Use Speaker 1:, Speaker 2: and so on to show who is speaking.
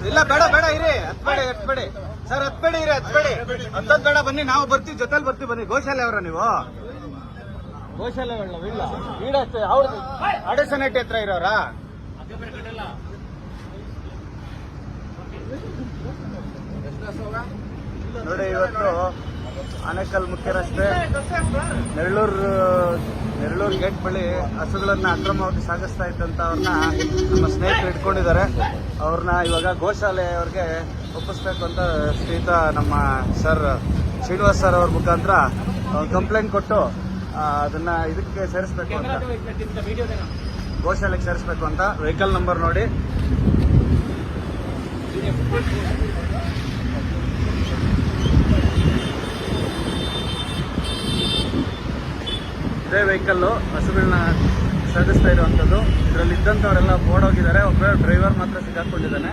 Speaker 1: ಇಲ್ಲ ಬೇಡ ಬೇಡ ಇರಿ ಹತ್ಬೇಡಿ ಸರ್ ಹತ್ಬೇಡಿ ಹತ್ತದ್ ಬೇಡ ಬನ್ನಿ ನಾವು ಬರ್ತೀವಿ ಜೊತೆಲಿ ಬರ್ತೀವಿ ಬನ್ನಿ ಗೋಶಾಲೆ ಅವರ ನೀವು ಗೋಶಾಲೆ ಇಲ್ಲ ವೀಡ ಅವ್ರ ಅಡಸನಟ್ಟಿ ಹತ್ರ ಇರೋರಾ ನೋಡಿ ಇವತ್ತು ಆನೇಕಲ್ ಮುಖ್ಯ ರಸ್ತೆ ನೆರಳೂರು ಗೇಟ್ ಬಳಿ ಹಸುಗಳನ್ನ ಅಕ್ರಮವಾಗಿ ಸಾಗಿಸ್ತಾ ಇದ್ದಂಥವ್ರನ್ನ ನಮ್ಮ ಸ್ನೇಹಿತರು ಇಟ್ಕೊಂಡಿದ್ದಾರೆ. ಅವ್ರನ್ನ ಇವಾಗ ಗೋಶಾಲೆ ಅವ್ರಿಗೆ ಒಪ್ಪಿಸ್ಬೇಕು ಅಂತ ಶ್ರೀಯುತ ನಮ್ಮ ಸರ್ ಶ್ರೀನಿವಾಸ್ ಸರ್ ಅವ್ರ ಮುಖಾಂತರ ಕಂಪ್ಲೇಂಟ್ ಕೊಟ್ಟು ಅದನ್ನ ಇದಕ್ಕೆ ಸೇರಿಸ್ಬೇಕು ಅಂತ ಗೋಶಾಲೆಗೆ ಸೇರಿಸ್ಬೇಕು ಅಂತ ವೆಹಿಕಲ್ ನಂಬರ್ ನೋಡಿ ಇದೇ ವೆಹಿಕಲ್ಲು ಹಸುಗಳನ್ನ ಸಾಗಿಸ್ತಾ ಇರುವಂಥದ್ದು. ಇದರಲ್ಲಿ ಇದ್ದಂಥವರೆಲ್ಲ ಓಡೋಗಿದ್ದಾರೆ. ಒಬ್ಬ ಡ್ರೈವರ್ ಮಾತ್ರ ಸಿಕ್ಕಾಕೊಂಡಿದ್ದಾನೆ.